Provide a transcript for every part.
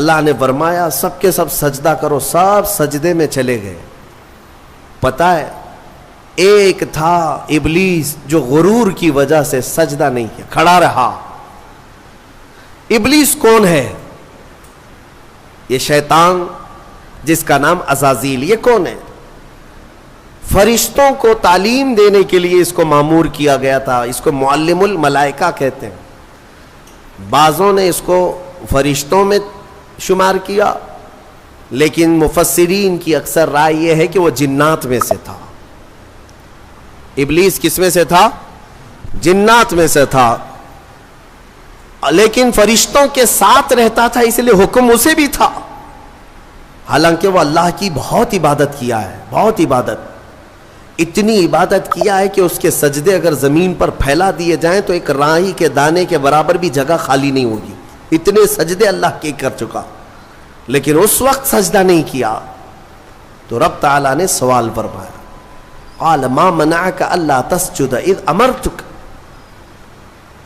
اللہ نے فرمایا سب کے سب سجدہ کرو، سب سجدے میں چلے گئے. پتہ ہے ایک تھا ابلیس جو غرور کی وجہ سے سجدہ نہیں کیا، کھڑا رہا. ابلیس کون ہے؟ یہ شیطان جس کا نام عزازیل. یہ کون ہے؟ فرشتوں کو تعلیم دینے کے لیے اس کو مامور کیا گیا تھا. اس کو معلم الملائکہ کہتے ہیں. بعضوں نے اس کو فرشتوں میں شمار کیا، لیکن مفسرین کی اکثر رائے یہ ہے کہ وہ جنات میں سے تھا. ابلیس کس میں سے تھا؟ جنات میں سے تھا، لیکن فرشتوں کے ساتھ رہتا تھا، اس لیے حکم اسے بھی تھا. حالانکہ وہ اللہ کی بہت عبادت کیا ہے، بہت عبادت، اتنی عبادت کیا ہے کہ اس کے سجدے اگر زمین پر پھیلا دیے جائیں تو ایک رائی کے دانے کے برابر بھی جگہ خالی نہیں ہوگی. اتنے سجدے اللہ کے کر چکا، لیکن اس وقت سجدہ نہیں کیا. تو رب تعالیٰ نے سوال فرمایا، قال ما منعک الا تسجد اذ امرتک،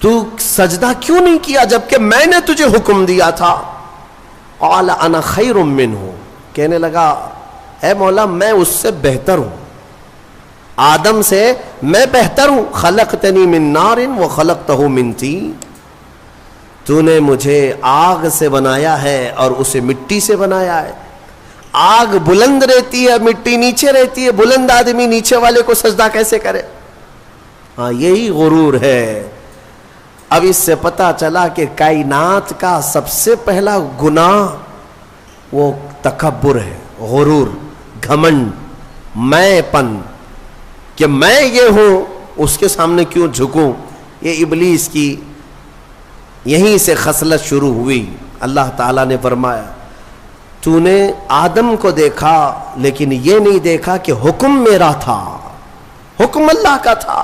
تو سجدہ کیوں نہیں کیا جبکہ میں نے تجھے حکم دیا تھا؟ قال انا خیر منہ، کہنے لگا اے مولا میں اس سے بہتر ہوں، آدم سے میں بہتر ہوں. خلقتنی من نار وخلقتہ من طین، تو نے مجھے آگ سے بنایا ہے اور اسے مٹی سے بنایا ہے. آگ بلند رہتی ہے، مٹی نیچے رہتی ہے، بلند آدمی نیچے والے کو سجدہ کیسے کرے؟ ہاں یہی غرور ہے. اب اس سے پتا چلا کہ کائنات کا سب سے پہلا گناہ وہ تکبر ہے، غرور، گھمنڈ، میں پن، کہ میں یہ ہوں اس کے سامنے کیوں جھکوں. یہ ابلیس کی یہیں سے خصلت شروع ہوئی. اللہ تعالیٰ نے فرمایا تو نے آدم کو دیکھا لیکن یہ نہیں دیکھا کہ حکم میرا تھا، حکم اللہ کا تھا.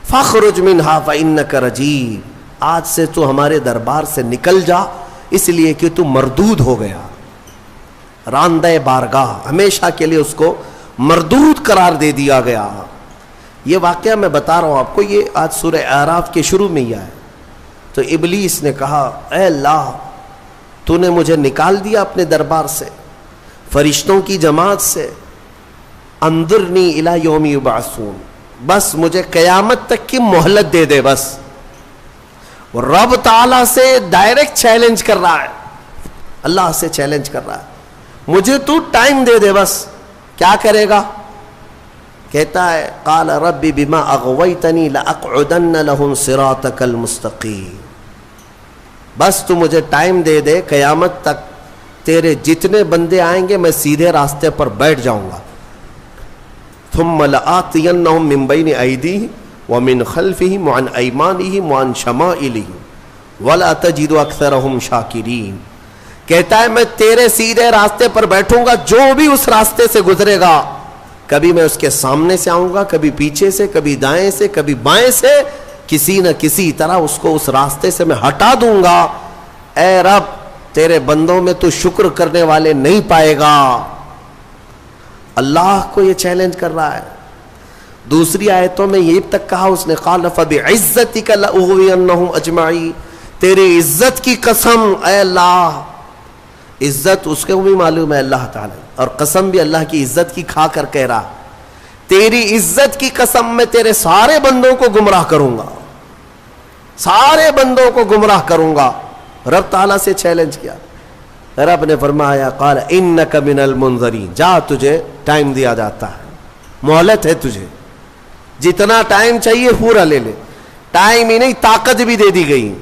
فاخرج منہا فإنک رجیم، آج سے تو ہمارے دربار سے نکل جا اس لیے کہ تو مردود ہو گیا. راندہ بارگاہ، ہمیشہ کے لیے اس کو مردود قرار دے دیا گیا. یہ واقعہ میں بتا رہا ہوں آپ کو، یہ آج سورہ اعراف کے شروع میں ہی آیا. تو ابلیس نے کہا اے اللہ تو نے مجھے نکال دیا اپنے دربار سے، فرشتوں کی جماعت سے، انظرنی الی یوم یبعثون، بس مجھے قیامت تک کی مہلت دے دے. بس رب تعالیٰ سے ڈائریکٹ چیلنج کر رہا ہے، اللہ سے چیلنج کر رہا ہے، مجھے تو ٹائم دے دے. بس کیا کرے گا؟ کہتا ہے قال رب بما اغویتنی لاقعدن لهم صراطک المستقیم، بس تو مجھے ٹائم دے دے، قیامت تک تیرے جتنے بندے آئیں گے میں سیدھے راستے پر بیٹھ جاؤں گا. ثم لآتینہم من بین ایدیہم ومن خلفہم وعن ایمانہم وعن شمائلہم ولا تجد اکثرہم شاکرین. کہتا ہے میں تیرے سیدھے راستے پر بیٹھوں گا، جو بھی اس راستے سے گزرے گا کبھی میں اس کے سامنے سے آؤں گا، کبھی پیچھے سے، کبھی دائیں سے، کبھی بائیں سے، کسی نہ کسی طرح اس کو اس راستے سے میں ہٹا دوں گا. اے رب تیرے بندوں میں تو شکر کرنے والے نہیں پائے گا. اللہ کو یہ چیلنج کر رہا ہے. دوسری آیتوں میں یہ تک کہا اس نے قال فبعزتک لاغوینہم اجمعین، تیری عزت کی قسم اے اللہ. عزت اس کو بھی معلوم ہے اللہ تعالی، اور قسم بھی اللہ کی عزت کی کھا کر کہہ رہا تیری عزت کی قسم میں تیرے سارے بندوں کو گمراہ کروں گا، سارے بندوں کو گمراہ کروں گا. رب تعالیٰ سے چیلنج کیا. رب نے فرمایا قال انک من المنظرین، جا تجھے ٹائم دیا جاتا ہے، مہلت ہے تجھے، جتنا ٹائم چاہیے پورا لے لے. ٹائم ہی نہیں طاقت بھی دے دی گئی،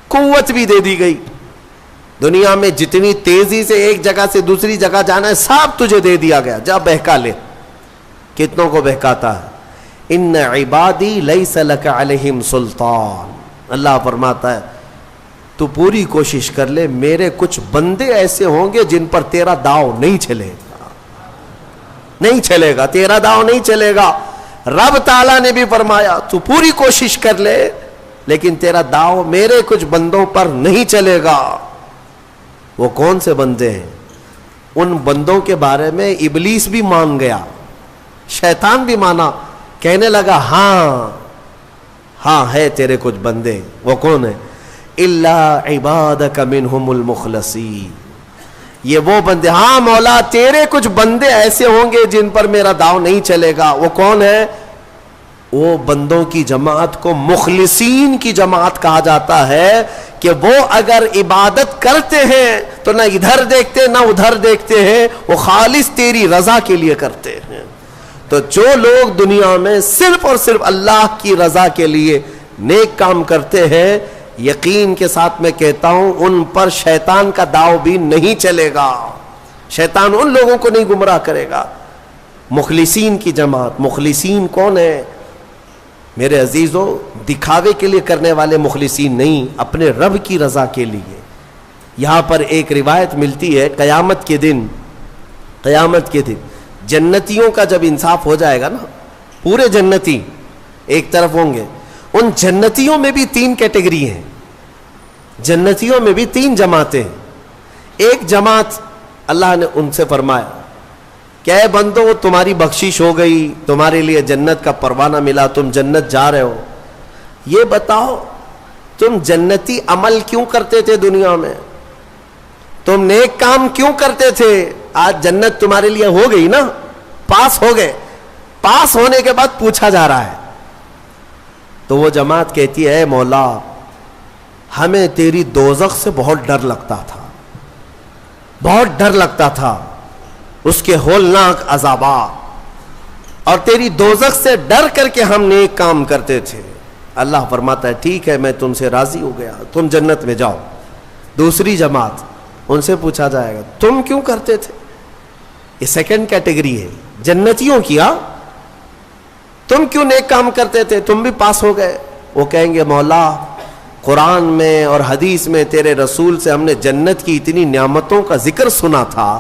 قوت بھی دے دی گئی. دنیا میں جتنی تیزی سے ایک جگہ سے دوسری جگہ جانا ہے سب تجھے دے دیا گیا، جا بہکا لے. کتنوں کو بہکاتا ہے. ان عبادی لیس لک علیہم سلطان، اللہ فرماتا ہے تو پوری کوشش کر لے، میرے کچھ بندے ایسے ہوں گے جن پر تیرا داؤ نہیں چلے گا، نہیں چلے گا، تیرا داؤ نہیں چلے گا. رب تعالیٰ نے بھی فرمایا تو پوری کوشش کر لے لیکن تیرا داؤ میرے کچھ بندوں پر نہیں چلے گا. وہ کون سے بندے ہیں؟ ان بندوں کے بارے میں ابلیس بھی مان گیا، شیطان بھی مانا، کہنے لگا ہاں ہاں ہے تیرے کچھ بندے. وہ کون ہے؟ الا عبادک منہم المخلصین. یہ وہ بندے، ہاں مولا تیرے کچھ بندے ایسے ہوں گے جن پر میرا داؤ نہیں چلے گا. وہ کون ہے؟ وہ بندوں کی جماعت کو مخلصین کی جماعت کہا جاتا ہے کہ وہ اگر عبادت کرتے ہیں تو نہ ادھر دیکھتے نہ ادھر دیکھتے ہیں، وہ خالص تیری رضا کے لیے کرتے ہیں. تو جو لوگ دنیا میں صرف اور صرف اللہ کی رضا کے لیے نیک کام کرتے ہیں، یقین کے ساتھ میں کہتا ہوں ان پر شیطان کا داؤ بھی نہیں چلے گا. شیطان ان لوگوں کو نہیں گمراہ کرے گا. مخلصین کی جماعت. مخلصین کون ہے میرے عزیزو؟ دکھاوے کے لیے کرنے والے مخلصین نہیں، اپنے رب کی رضا کے لیے. یہاں پر ایک روایت ملتی ہے قیامت کے دن جنتیوں کا جب انصاف ہو جائے گا نا، پورے جنتی ایک طرف ہوں گے، ان جنتیوں میں بھی 3 کیٹیگری ہیں. جنتیوں میں بھی 3 جماعتیں ہیں. ایک جماعت اللہ نے ان سے فرمایا کہ اے بندو تمہاری بخشش ہو گئی، تمہارے لیے جنت کا پروانہ ملا، تم جنت جا رہے ہو. یہ بتاؤ تم جنتی عمل کیوں کرتے تھے دنیا میں؟ تم نیک کام کیوں کرتے تھے؟ آج جنت تمہارے لیے ہو گئی نا، پاس ہو گئے. پاس ہونے کے بعد پوچھا جا رہا ہے تو وہ جماعت کہتی ہے اے مولا ہمیں تیری دوزخ سے بہت ڈر لگتا تھا، بہت ڈر لگتا تھا، اس کے ہولناک عذابات، اور تیری دوزخ سے ڈر کر کے ہم نیک کام کرتے تھے. اللہ فرماتا ہے ٹھیک ہے میں تم سے راضی ہو گیا، تم جنت میں جاؤ. دوسری جماعت، ان سے پوچھا جائے گا تم کیوں کرتے تھے؟ یہ سیکنڈ کیٹیگری ہے جنتیوں کی. تم کیوں نیک کام کرتے تھے؟ تم بھی پاس ہو گئے. وہ کہیں گے مولا قرآن میں اور حدیث میں تیرے رسول سے ہم نے جنت کی اتنی نعمتوں کا ذکر سنا تھا،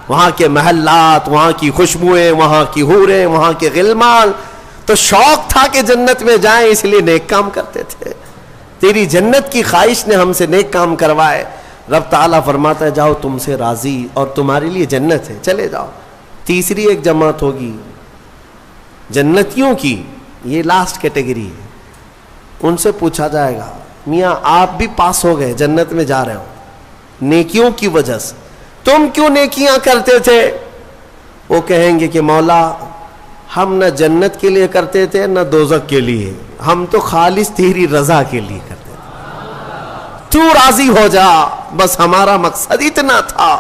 وہاں کے محلات، وہاں کی خوشبوئیں، وہاں کی حوریں، وہاں کے غلمان، تو شوق تھا کہ جنت میں جائیں، اس لیے نیک کام کرتے تھے. تیری جنت کی خواہش نے ہم سے نیک کام کروائے. رب تعالیٰ فرماتا ہے جاؤ تم سے راضی اور تمہارے لیے جنت ہے، چلے جاؤ. تیسری ایک جماعت ہوگی جنتیوں کی، یہ لاسٹ کیٹیگری ہے. ان سے پوچھا جائے گا میاں آپ بھی پاس ہو گئے، جنت میں جا رہے ہو نیکیوں کی وجہ سے، تم کیوں نیکیاں کرتے تھے؟ وہ کہیں گے کہ مولا ہم نہ جنت کے لیے کرتے تھے نہ دوزخ کے لیے، ہم تو خالص تیری رضا کے لیے کرتے تھے، تو راضی ہو جا، بس ہمارا مقصد اتنا تھا.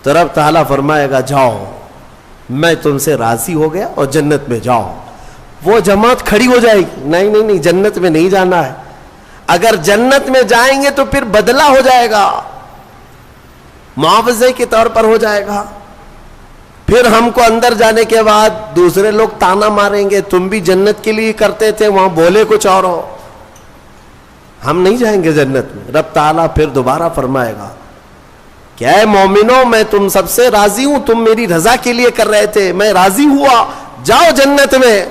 تو رب تعالیٰ فرمائے گا جاؤ میں تم سے راضی ہو گیا اور جنت میں جاؤ. وہ جماعت کھڑی ہو جائے گی نہیں جنت میں نہیں جانا ہے. اگر جنت میں جائیں گے تو پھر بدلہ ہو جائے گا، معاوضے کے طور پر ہو جائے گا. پھر ہم کو اندر جانے کے بعد دوسرے لوگ تانا ماریں گے تم بھی جنت کے لیے کرتے تھے، وہاں بولے کچھ اور ہو، ہم نہیں جائیں گے جنت میں. رب تعالیٰ پھر دوبارہ فرمائے گا کہ اے مومنوں میں تم سب سے راضی ہوں، تم میری رضا کے لیے کر رہے تھے، میں راضی ہوا، جاؤ جنت میں.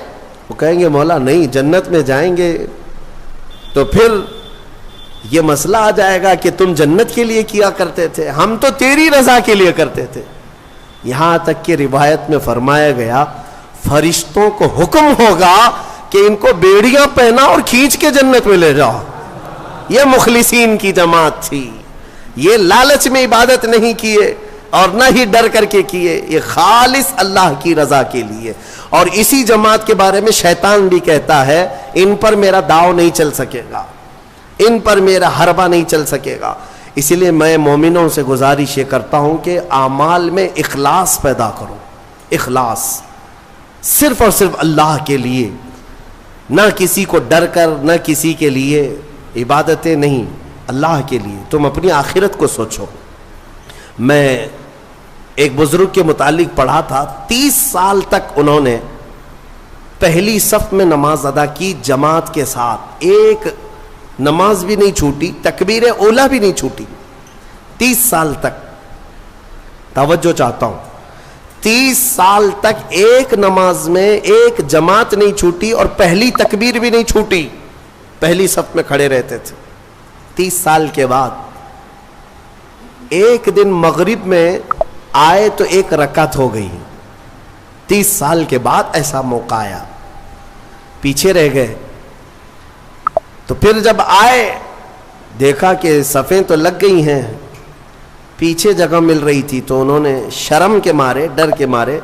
وہ کہیں گے مولا نہیں جنت میں جائیں گے تو پھر یہ مسئلہ آ جائے گا کہ تم جنت کے لیے کیا کرتے تھے، ہم تو تیری رضا کے لیے کرتے تھے. یہاں تک کہ روایت میں فرمایا گیا فرشتوں کو حکم ہوگا کہ ان کو بیڑیاں پہنا اور کھینچ کے جنت میں لے جاؤ. یہ مخلصین کی جماعت تھی. یہ لالچ میں عبادت نہیں کیے اور نہ ہی ڈر کر کے کیے، یہ خالص اللہ کی رضا کے لیے. اور اسی جماعت کے بارے میں شیطان بھی کہتا ہے ان پر میرا داؤ نہیں چل سکے گا، ان پر میرا حربہ نہیں چل سکے گا. اسی لیے میں مومنوں سے گزارش یہ کرتا ہوں کہ اعمال میں اخلاص پیدا کرو. اخلاص صرف اور صرف اللہ کے لیے، نہ کسی کو ڈر کر، نہ کسی کے لیے. عبادتیں نہیں، اللہ کے لیے. تم اپنی آخرت کو سوچو. میں ایک بزرگ کے متعلق پڑھا تھا 30 سال تک انہوں نے پہلی صف میں نماز ادا کی جماعت کے ساتھ، ایک نماز بھی نہیں چھوٹی، تکبیر اولا بھی نہیں چھوٹی. 30 سال تک، توجہ چاہتا ہوں، 30 سال تک ایک نماز میں ایک جماعت نہیں چھوٹی اور پہلی تکبیر بھی نہیں چھوٹی، پہلی صف میں کھڑے رہتے تھے. 30 سال کے بعد ایک دن مغرب میں آئے تو ایک رکعت ہو گئی. 30 سال کے بعد ایسا موقع آیا، پیچھے رہ گئے. تو پھر جب آئے دیکھا کہ صفیں تو لگ گئی ہیں, پیچھے جگہ مل رہی تھی, تو انہوں نے شرم کے مارے, ڈر کے مارے,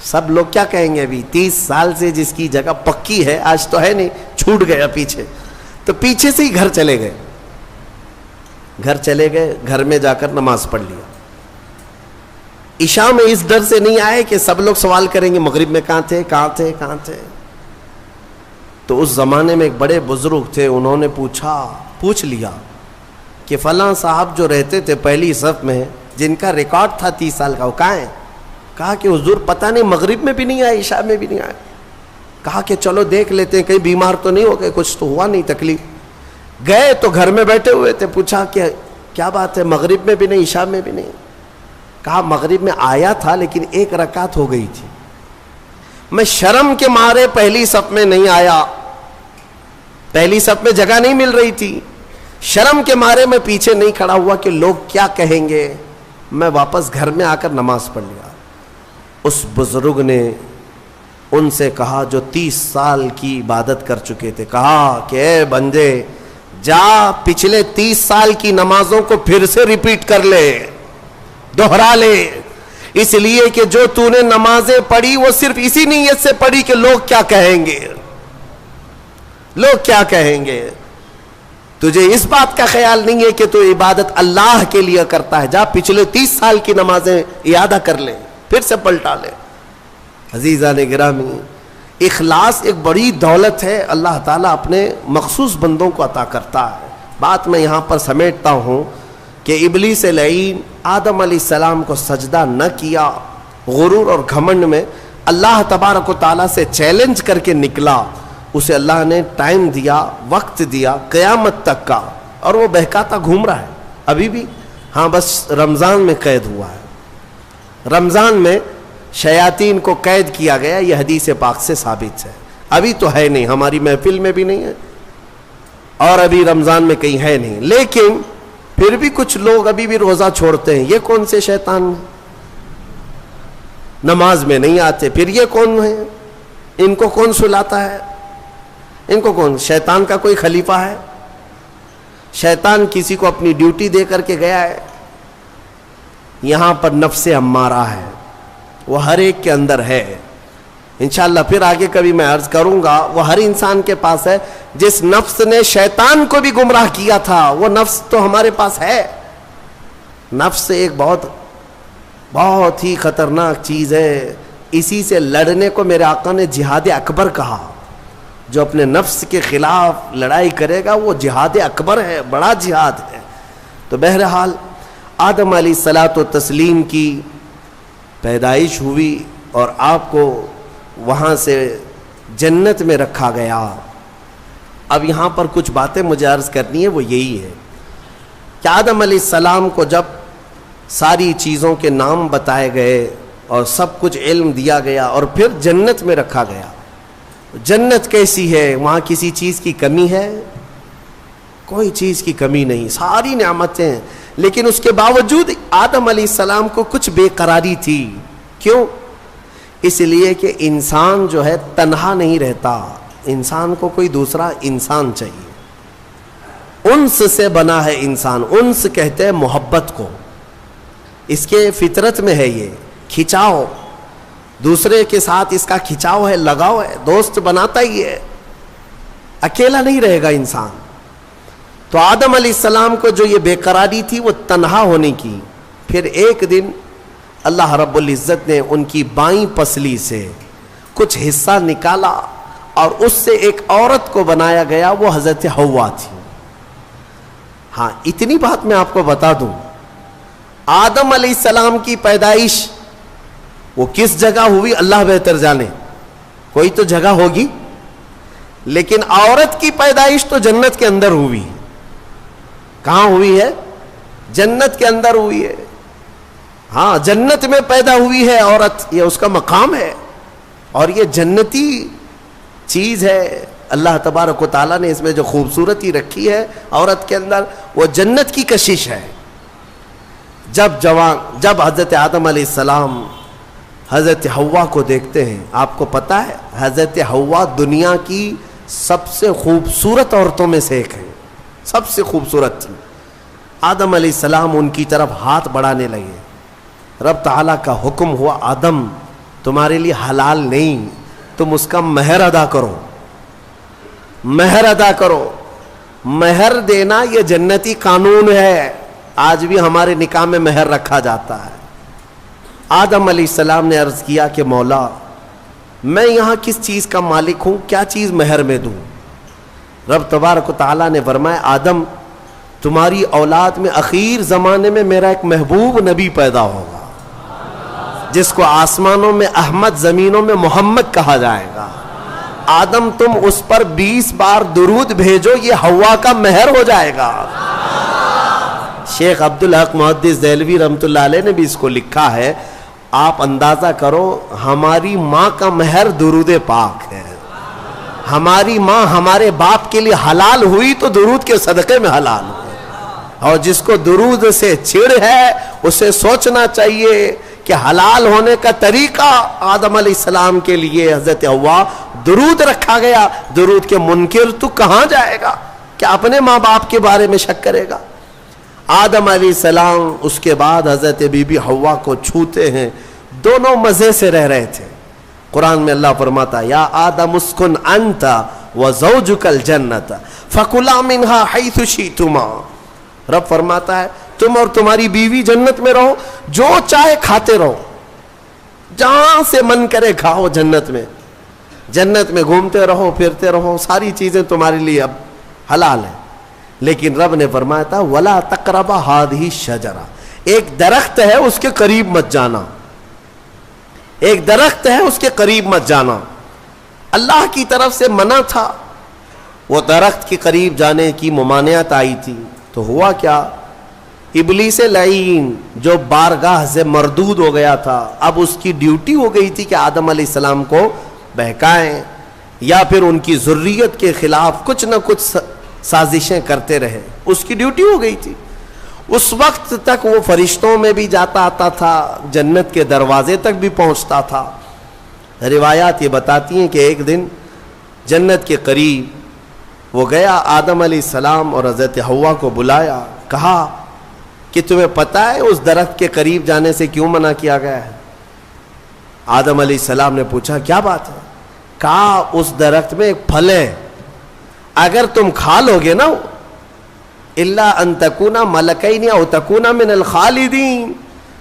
سب لوگ کیا کہیں گے, ابھی 30 سال سے جس کی جگہ پکی ہے آج تو ہے نہیں, چھوٹ گیا پیچھے, تو پیچھے سے ہی گھر چلے گئے. گھر میں جا کر نماز پڑھ لیا. عشاء میں اس ڈر سے نہیں آئے کہ سب لوگ سوال کریں گے مغرب میں کہاں تھے. تو اس زمانے میں ایک بڑے بزرگ تھے, انہوں نے پوچھ لیا کہ فلاں صاحب جو رہتے تھے پہلی صف میں, جن کا ریکارڈ تھا 30 سال کا, وہ کہاں ہیں؟ کہا کہ حضور پتہ نہیں, مغرب میں بھی نہیں آئے, عشاء میں بھی نہیں آئے. کہا کہ چلو دیکھ لیتے ہیں, کہیں بیمار تو نہیں ہو گئے, کچھ تو ہوا نہیں تکلیف. گئے تو گھر میں بیٹھے ہوئے تھے, پوچھا کہ کیا بات ہے, مغرب میں بھی نہیں, عشاء میں بھی نہیں. کہا مغرب میں آیا تھا لیکن 1 رکعت ہو گئی تھی, میں شرم کے مارے پہلی صف میں نہیں آیا, پہلی صف میں جگہ نہیں مل رہی تھی, شرم کے مارے میں پیچھے نہیں کھڑا ہوا کہ لوگ کیا کہیں گے, میں واپس گھر میں آ کر نماز پڑھ لیا. اس بزرگ نے ان سے کہا جو 30 سال کی عبادت کر چکے تھے, کہا کہ اے بندے جا پچھلے 30 سال کی نمازوں کو پھر سے ریپیٹ کر لے, دوہرا لے, اس لیے کہ جو تو نے نمازیں پڑھی وہ صرف اسی نیت سے پڑھی کہ لوگ کیا کہیں گے, لوگ کیا کہیں گے. تجھے اس بات کا خیال نہیں ہے کہ تو عبادت اللہ کے لیے کرتا ہے, جا پچھلے 30 سال کی نمازیں اعادہ کر لے, پھر سے پلٹا لے. عزیزان گرامی, اخلاص ایک بڑی دولت ہے, اللہ تعالیٰ اپنے مخصوص بندوں کو عطا کرتا ہے. بات میں یہاں پر سمیٹتا ہوں کہ ابلیس لعین آدم علیہ السلام کو سجدہ نہ کیا, غرور اور گھمنڈ میں اللہ تبارک و تعالیٰ سے چیلنج کر کے نکلا. اسے اللہ نے ٹائم دیا, وقت دیا قیامت تک کا, اور وہ بہکاتا گھوم رہا ہے ابھی بھی. ہاں بس رمضان میں قید ہوا ہے, رمضان میں شیاطین کو قید کیا گیا, یہ حدیث پاک سے ثابت ہے. ابھی تو ہے نہیں, ہماری محفل میں بھی نہیں ہے, اور ابھی رمضان میں کہیں ہے نہیں, لیکن پھر بھی کچھ لوگ ابھی بھی روزہ چھوڑتے ہیں. یہ کون سے شیطان ہیں؟ نماز میں نہیں آتے, پھر یہ کون ہیں؟ ان کو کون سلاتا ہے؟ ان کو کون, شیطان کا کوئی خلیفہ ہے؟ شیطان کسی کو اپنی ڈیوٹی دے کر کے گیا ہے؟ یہاں پر نفس امارہ ہے, وہ ہر ایک کے اندر ہے. انشاءاللہ پھر آگے کبھی میں عرض کروں گا, وہ ہر انسان کے پاس ہے. جس نفس نے شیطان کو بھی گمراہ کیا تھا وہ نفس تو ہمارے پاس ہے. نفس ایک بہت ہی خطرناک چیز ہے, اسی سے لڑنے کو میرے آقا نے جہاد اکبر کہا. جو اپنے نفس کے خلاف لڑائی کرے گا وہ جہاد اکبر ہے, بڑا جہاد ہے. تو بہرحال آدم علیہ الصلاۃ والتسلیم کی پیدائش ہوئی اور آپ کو وہاں سے جنت میں رکھا گیا. اب یہاں پر کچھ باتیں مجھے عرض کرنی ہے, وہ یہی ہے کہ آدم علیہ السلام کو جب ساری چیزوں کے نام بتائے گئے اور سب کچھ علم دیا گیا اور پھر جنت میں رکھا گیا. جنت کیسی ہے؟ وہاں کسی چیز کی کمی ہے؟ کوئی چیز کی کمی نہیں, ساری نعمتیں ہیں. لیکن اس کے باوجود آدم علیہ السلام کو کچھ بے قراری تھی. کیوں؟ اس لیے کہ انسان جو ہے تنہا نہیں رہتا, انسان کو کوئی دوسرا انسان چاہیے. انس سے بنا ہے انسان, انس کہتے ہیں محبت کو, اس کے فطرت میں ہے یہ کھچاؤ, دوسرے کے ساتھ اس کا کھچاؤ ہے, لگاؤ ہے, دوست بناتا ہی ہے, اکیلا نہیں رہے گا انسان. تو آدم علیہ السلام کو جو یہ بے قراری تھی وہ تنہا ہونے کی. پھر ایک دن اللہ رب العزت نے ان کی بائیں پسلی سے کچھ حصہ نکالا اور اس سے ایک عورت کو بنایا گیا, وہ حضرت حوا تھی. ہاں اتنی بات میں آپ کو بتا دوں, آدم علیہ السلام کی پیدائش وہ کس جگہ ہوئی اللہ بہتر جانے, کوئی تو جگہ ہوگی, لیکن عورت کی پیدائش تو جنت کے اندر ہوئی. کہاں ہوئی ہے؟ جنت کے اندر ہوئی ہے. ہاں جنت میں پیدا ہوئی ہے عورت, یہ اس کا مقام ہے اور یہ جنتی چیز ہے. اللہ تبارک و تعالیٰ نے اس میں جو خوبصورتی رکھی ہے عورت کے اندر, وہ جنت کی کشش ہے. جب حضرت آدم علیہ السلام حضرت حوا کو دیکھتے ہیں, آپ کو پتا ہے حضرت حوا دنیا کی سب سے خوبصورت عورتوں میں سے ایک ہے. سب سے خوبصورت تھی. آدم علیہ السلام ان کی طرف ہاتھ بڑھانے لگے. رب تعالیٰ کا حکم ہوا آدم تمہارے لیے حلال نہیں, تم اس کا مہر ادا کرو, مہر ادا کرو. مہر دینا یہ جنتی قانون ہے, آج بھی ہمارے نکاح میں مہر رکھا جاتا ہے. آدم علیہ السلام نے عرض کیا کہ مولا میں یہاں کس چیز کا مالک ہوں, کیا چیز مہر میں دوں؟ رب تبارک و تعالیٰ نے فرمایا آدم تمہاری اولاد میں اخیر زمانے میں میرا ایک محبوب نبی پیدا ہوگا جس کو آسمانوں میں احمد, زمینوں میں محمد کہا جائے گا. آدم تم اس پر 20 بار درود بھیجو, یہ حوا کا مہر ہو جائے گا. شیخ عبدالحق محدث دہلوی رحمۃ اللہ علیہ نے بھی اس کو لکھا ہے, آپ اندازہ کرو ہماری ماں کا مہر درود پاک ہے. ہماری ماں ہمارے باپ کے لیے حلال ہوئی تو درود کے صدقے میں حلال ہوئی. اور جس کو درود سے چڑ ہے اسے سوچنا چاہیے کہ حلال ہونے کا طریقہ آدم علیہ السلام کے لیے حضرت حوا درود رکھا گیا. درود کے منکر تو کہاں جائے گا کہ اپنے ماں باپ کے بارے میں شک کرے گا. آدم علیہ السلام اس کے بعد حضرت بی بی حوا کو چھوتے ہیں, دونوں مزے سے رہ رہے تھے. قرآن میں اللہ فرماتا یا آدم اسکن انت وزوجک الجنت فکلا منہا حیث شئتما. رب فرماتا ہے تم اور تمہاری بیوی جنت میں رہو, جو چاہے کھاتے رہو, جہاں سے من کرے کھاؤ. جنت میں گھومتے رہو, پھرتے رہو, ساری چیزیں تمہارے لیے اب حلال ہیں. لیکن رب نے فرمایا تھا ولا تقربا ہذہ الشجرہ, ایک درخت ہے اس کے قریب مت جانا, ایک درخت ہے اس کے قریب مت جانا. اللہ کی طرف سے منع تھا. وہ درخت کے قریب جانے کی ممانعت آئی تھی تو ہوا کیا, ابلیس لعین جو بارگاہ سے مردود ہو گیا تھا, اب اس کی ڈیوٹی ہو گئی تھی کہ آدم علیہ السلام کو بہکائیں یا پھر ان کی ذریت کے خلاف کچھ نہ کچھ سازشیں کرتے رہے. اس کی ڈیوٹی ہو گئی تھی. اس وقت تک وہ فرشتوں میں بھی جاتا آتا تھا, جنت کے دروازے تک بھی پہنچتا تھا. روایات یہ بتاتی ہیں کہ ایک دن جنت کے قریب وہ گیا, آدم علیہ السلام اور حضرت حوا کو بلایا, کہا کہ تمہیں پتہ ہے اس درخت کے قریب جانے سے کیوں منع کیا گیا ہے؟ آدم علیہ السلام نے پوچھا کیا بات ہے؟ کہا اس درخت میں ایک پھل ہے, اگر تم کھا لو گے نا الا ان تکونا ملکین او تکونا من الخالدین,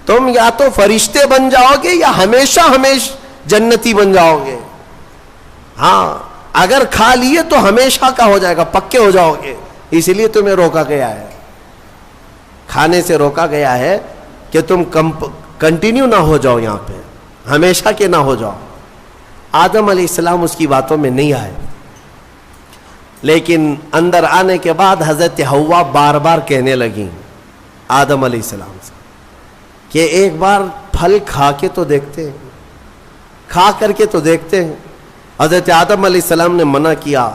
تم یا تو فرشتے بن جاؤ گے یا ہمیشہ جنتی بن جاؤ گے. ہاں اگر کھا لیے تو ہمیشہ کا ہو جائے گا, پکے ہو جاؤ گے. اس لیے تمہیں روکا گیا ہے, کھانے سے روکا گیا ہے کہ تم کنٹینیو نہ ہو جاؤ, یہاں پہ ہمیشہ کے نہ ہو جاؤ. آدم علیہ السلام اس کی باتوں میں نہیں آئے, لیکن اندر آنے کے بعد حضرت حوا بار بار کہنے لگیں آدم علیہ السلام سے کہ ایک بار پھل کھا کے تو دیکھتے ہیں, کھا کر کے تو دیکھتے ہیں. حضرت آدم علیہ السلام نے منع کیا.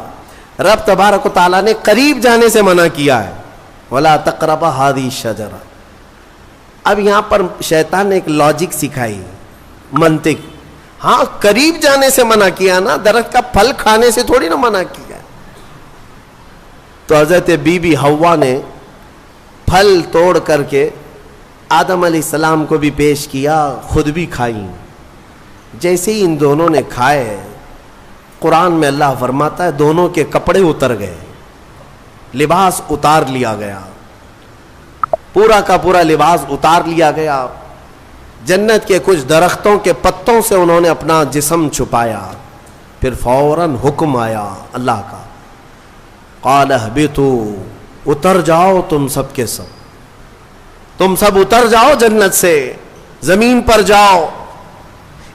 رب تبارک و تعالیٰ نے قریب جانے سے منع کیا ہے, ولا تقربا ہذہ الشجرہ. اب یہاں پر شیطان نے ایک لاجک سکھائی, منطق. ہاں قریب جانے سے منع کیا نا, درخت کا پھل کھانے سے تھوڑی نا منع کیا. تو حضرت بی بی حوا نے پھل توڑ کر کے آدم علیہ السلام کو بھی پیش کیا, خود بھی کھائیں. جیسے ہی ان دونوں نے کھائے, قرآن میں اللہ فرماتا ہے دونوں کے کپڑے اتر گئے, لباس اتار لیا گیا, پورا کا پورا لباس اتار لیا گیا. جنت کے کچھ درختوں کے پتوں سے انہوں نے اپنا جسم چھپایا. پھر فوراً حکم آیا اللہ کا, قال اہبطوا, اتر جاؤ تم سب کے سب, تم سب اتر جاؤ جنت سے, زمین پر جاؤ.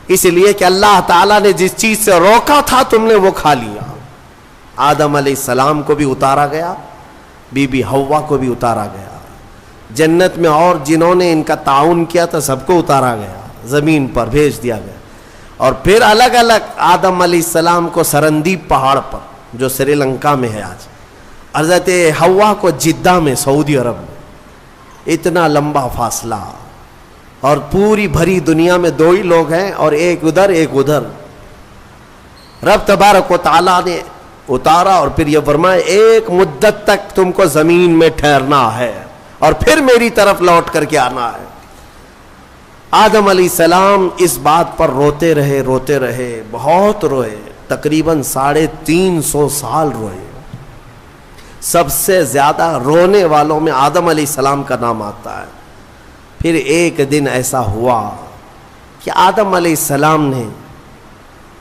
اس لیے کہ اللہ تعالیٰ نے جس چیز سے روکا تھا تم نے وہ کھا لیا. آدم علیہ السلام کو بھی اتارا گیا, بی بی حوا کو بھی اتارا گیا. جنت میں اور جنہوں نے ان کا تعاون کیا تھا سب کو اتارا گیا, زمین پر بھیج دیا گیا. اور پھر الگ الگ آدم علیہ السلام کو سرندیپ پہاڑ پر جو سری لنکا میں ہے آج, حضرت حوا کو جدہ میں سعودی عرب میں. اتنا لمبا فاصلہ, اور پوری بھری دنیا میں دو ہی لوگ ہیں, اور ایک ادھر ایک ادھر. رب تبارک و تعالیٰ نے اتارا اور پھر یہ فرمایا ایک مدت تک تم کو زمین میں ٹھہرنا ہے اور پھر میری طرف لوٹ کر کے آنا ہے. آدم علیہ السلام اس بات پر روتے رہے, بہت روئے, تقریباً 350 سال روئے. سب سے زیادہ رونے والوں میں آدم علیہ السلام کا نام آتا ہے. پھر ایک دن ایسا ہوا کہ آدم علیہ السلام نے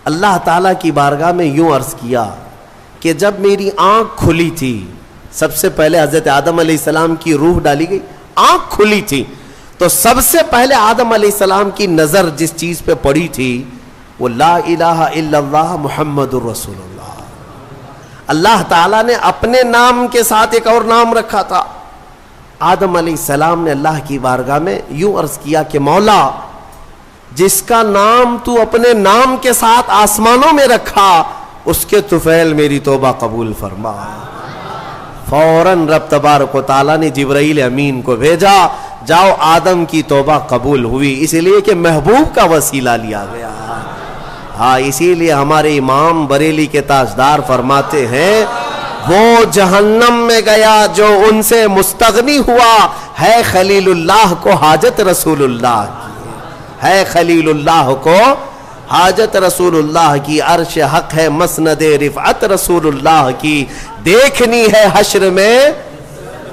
اللہ تعالیٰ کی بارگاہ میں یوں عرض کیا کہ جب میری آنکھ کھلی تھی, سب سے پہلے حضرت آدم علیہ السلام کی روح ڈالی گئی, آنکھ کھلی تھی, تو سب سے پہلے آدم علیہ السلام کی نظر جس چیز پہ پڑی تھی وہ لا الہ الا اللہ محمد الرسول اللہ. اللہ تعالیٰ نے اپنے نام کے ساتھ ایک اور نام رکھا تھا. آدم علیہ السلام نے اللہ کی بارگاہ میں یوں عرض کیا کہ مولا, جس کا نام تو اپنے نام کے ساتھ آسمانوں میں رکھا اس کے طفیل میری توبہ قبول فرما. فوراً رب تبارک و تعالیٰ نے جبرائیل امین کو بھیجا, جاؤ آدم کی توبہ قبول ہوئی, اس لیے کہ محبوب کا وسیلہ لیا گیا. ہاں, اسی لیے ہمارے امام بریلی کے تاجدار فرماتے ہیں وہ جہنم میں گیا جو ان سے مستغنی ہوا, ہے خلیل اللہ کو حاجت رسول اللہ کی, ہے خلیل اللہ کو حاجت رسول اللہ کی, عرش حق ہے مسند رفعت رسول اللہ کی, دیکھنی ہے حشر میں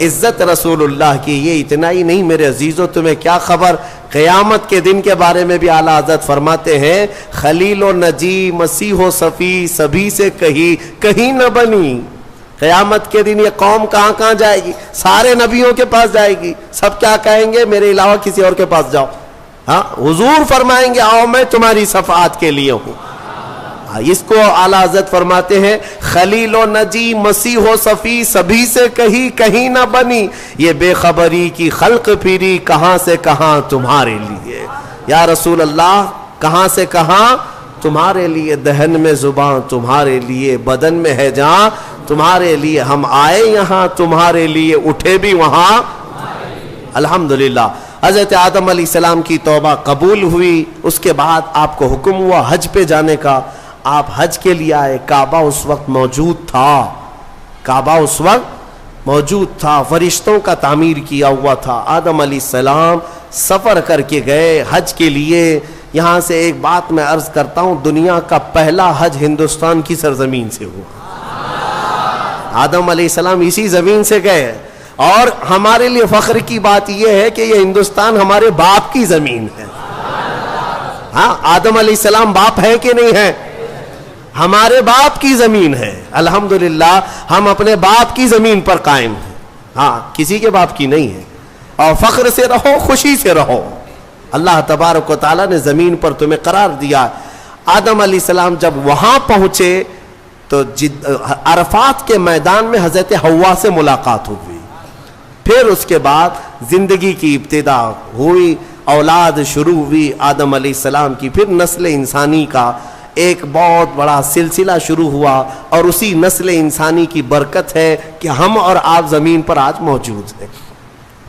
عزت رسول اللہ کی. یہ اتنا ہی نہیں میرے عزیزوں, تمہیں کیا خبر, قیامت کے دن کے بارے میں بھی اعلیٰ حضرت فرماتے ہیں خلیل و نجی مسیح و صفی سبھی سے کہیں نہ بنی. قیامت کے دن یہ قوم کہاں کہاں جائے گی, سارے نبیوں کے پاس جائے گی, سب کیا کہیں گے میرے علاوہ کسی اور کے پاس جاؤ. ہاں, حضور فرمائیں گے آؤ میں تمہاری شفاعت کے لیے ہوں. اس کو اعلیٰ حضرت فرماتے ہیں خلیل و نجی مسیح و صفی سبھی سے کہیں نہ بنی, یہ بے خبری کی خلق پھری کہاں سے کہاں تمہارے لیے. یا رسول اللہ, کہاں سے کہاں تمہارے لیے, دہن میں زباں تمہارے لیے, بدن میں ہے جان تمہارے لیے, ہم آئے یہاں تمہارے لیے, اٹھے بھی وہاں. الحمدللہ حضرت آدم علیہ السلام کی توبہ قبول ہوئی. اس کے بعد آپ کو حکم ہوا حج پہ جانے کا. آپ حج کے لیے آئے, کعبہ اس وقت موجود تھا, فرشتوں کا تعمیر کیا ہوا تھا. آدم علیہ السلام سفر کر کے گئے حج کے لیے. یہاں سے ایک بات میں عرض کرتا ہوں, دنیا کا پہلا حج ہندوستان کی سرزمین سے ہوا. آدم علیہ السلام اسی زمین سے گئے, اور ہمارے لیے فخر کی بات یہ ہے کہ یہ ہندوستان ہمارے باپ کی زمین ہے. ہاں, آدم علیہ السلام باپ ہے کہ نہیں ہے, ہمارے باپ کی زمین ہے. الحمدللہ ہم اپنے باپ کی زمین پر قائم ہیں. ہاں, کسی کے باپ کی نہیں ہے. اور فخر سے رہو, خوشی سے رہو. اللہ تبارک و تعالیٰ نے زمین پر تمہیں قرار دیا. آدم علیہ السلام جب وہاں پہنچے تو عرفات کے میدان میں حضرت حوا سے ملاقات ہوئی. پھر اس کے بعد زندگی کی ابتدا ہوئی, اولاد شروع ہوئی آدم علیہ السلام کی. پھر نسل انسانی کا ایک بہت بڑا سلسلہ شروع ہوا, اور اسی نسل انسانی کی برکت ہے کہ ہم اور آپ زمین پر آج موجود ہیں,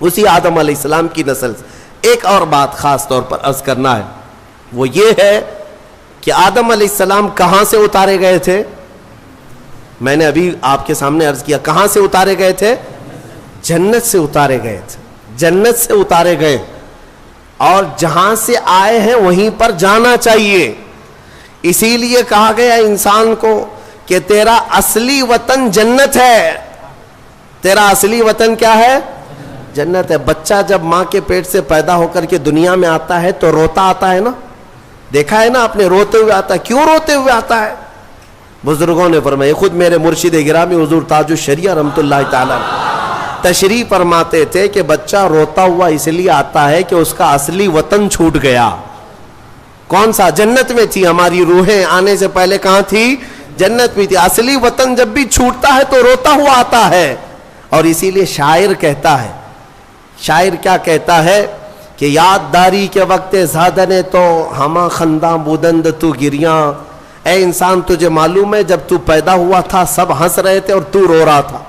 اسی آدم علیہ السلام کی نسل سے. ایک اور بات خاص طور پر عرض کرنا ہے, وہ یہ ہے کہ آدم علیہ السلام کہاں سے اتارے گئے تھے. میں نے ابھی آپ کے سامنے عرض کیا, کہاں سے اتارے گئے تھے, جنت سے اتارے گئے تھے. جنت سے اتارے گئے, اور جہاں سے آئے ہیں وہیں پر جانا چاہیے. اسی لیے کہا گیا انسان کو کہ تیرا اصلی وطن جنت ہے. تیرا اصلی وطن کیا ہے, جنت ہے. بچہ جب ماں کے پیٹ سے پیدا ہو کر کے دنیا میں آتا ہے تو روتا آتا ہے نا, دیکھا ہے نا آپ نے, روتے ہوئے آتا ہے. کیوں روتے ہوئے آتا ہے؟ بزرگوں نے فرمایا, خود میرے مرشد گرامی حضور تاج الشریعہ رحمۃ اللہ تعالی تشریح فرماتے تھے کہ بچہ روتا ہوا اس لیے آتا ہے کہ اس کا اصلی وطن چھوٹ گیا. کون سا؟ جنت میں تھی. ہماری روحیں آنے سے پہلے کہاں تھی؟ جنت میں تھی. اصلی وطن جب بھی چھوٹتا ہے تو روتا ہوا آتا ہے. اور اسی لیے شاعر کہتا ہے, شاعر کیا کہتا ہے کہ یاد داری کے وقت زادنے تو ہما خنداں بودند تو گریاں. اے انسان, تجھے معلوم ہے جب تو پیدا ہوا تھا سب ہنس رہے تھے اور تو رو رہا تھا.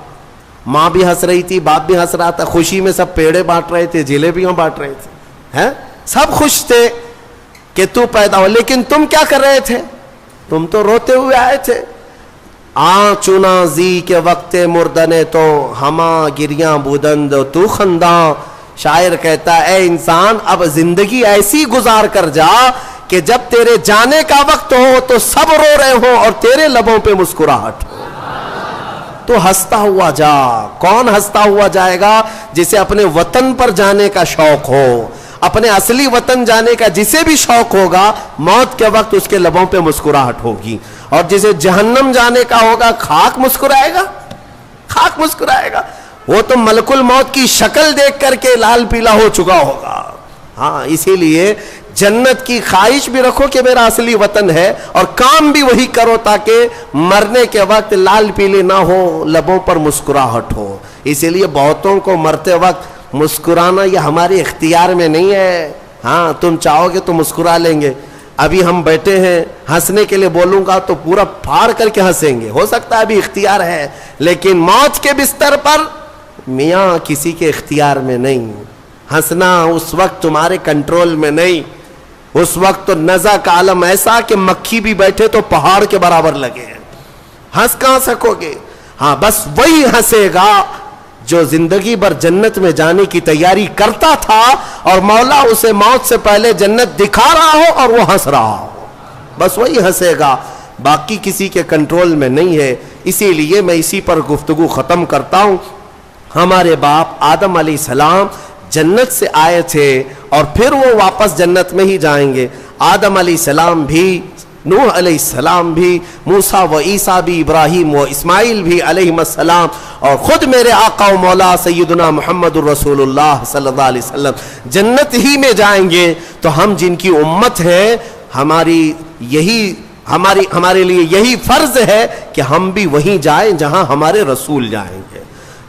ماں بھی ہنس رہی تھی, باپ بھی ہنس رہا تھا, خوشی میں سب پیڑے بانٹ رہے تھے, جلیبیاں بانٹ رہے تھے, سب خوش تھے کہ تو پیدا ہو. لیکن تم کیا کر رہے تھے؟ تم تو روتے ہوئے آئے تھے. چنا زی کے وقت مردنے تو ہما گریاں بودند تو خنداں. شاعر کہتا ہے اے انسان اب زندگی ایسی گزار کر جا کہ جب تیرے جانے کا وقت ہو تو سب رو رہے ہوں اور تیرے لبوں پہ مسکراہٹ ہو. تو ہنستا ہوا جا. کون ہنستا ہوا جائے گا؟ جسے اپنے وطن پر جانے کا شوق ہو, اپنے اصلی وطن جانے کا جسے بھی شوق ہوگا, موت کے وقت اس کے لبوں پہ مسکراہٹ ہوگی. اور جسے جہنم جانے کا ہوگا خاک مسکرائے گا, خاک مسکرائے گا. وہ تو ملک الموت کی شکل دیکھ کر کے لال پیلا ہو چکا ہوگا. ہاں اسی لیے جنت کی خواہش بھی رکھو کہ میرا اصلی وطن ہے, اور کام بھی وہی کرو تاکہ مرنے کے وقت لال پیلے نہ ہو, لبوں پر مسکراہٹ ہو. اسی لیے بہتوں کو مرتے وقت مسکرانا یہ ہمارے اختیار میں نہیں ہے. ہاں تم چاہو گے تو مسکرا لیں گے. ابھی ہم بیٹھے ہیں, ہنسنے کے لیے بولوں گا تو پورا پھاڑ کر کے ہنسیں گے, ہو سکتا ہے ابھی اختیار ہے, لیکن موت کے بستر پر میاں کسی کے اختیار میں نہیں. ہنسنا اس وقت تمہارے کنٹرول میں نہیں. اس وقت تو نزع کا عالم ایسا کہ مکھی بھی بیٹھے تو پہاڑ کے برابر لگے ہیں. ہنس کہاں سکو گے؟ ہاں بس وہی ہنسے گا جو زندگی بھر جنت میں جانے کی تیاری کرتا تھا اور مولا اسے موت سے پہلے جنت دکھا رہا ہو اور وہ ہنس رہا ہو. بس وہی ہنسے گا, باقی کسی کے کنٹرول میں نہیں ہے. اسی لیے میں اسی پر گفتگو ختم کرتا ہوں. ہمارے باپ آدم علیہ السلام جنت سے آئے تھے اور پھر وہ واپس جنت میں ہی جائیں گے. آدم علیہ السلام بھی, نوح علیہ السلام بھی, موسیٰ و عیسیٰ بھی, ابراہیم و اسماعیل بھی علیہ السلام, اور خود میرے آقا و مولا سیدنا محمد الرسول اللہ صلی اللہ علیہ وسلم جنت ہی میں جائیں گے. تو ہم جن کی امت ہیں, ہمارے لیے یہی فرض ہے کہ ہم بھی وہیں جائیں جہاں ہمارے رسول جائیں گے,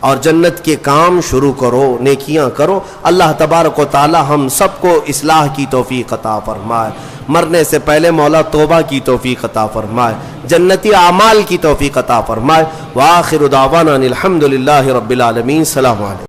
اور جنت کے کام شروع کرو, نیکیاں کرو. اللہ تبارک و تعالی ہم سب کو اصلاح کی توفیق عطا فرمائے. مرنے سے پہلے مولا توبہ کی توفیق عطا فرمائے, جنتی اعمال کی توفیق عطا فرمائے. وآخر دعوانا الحمدللہ رب العالمین. السلام علیکم.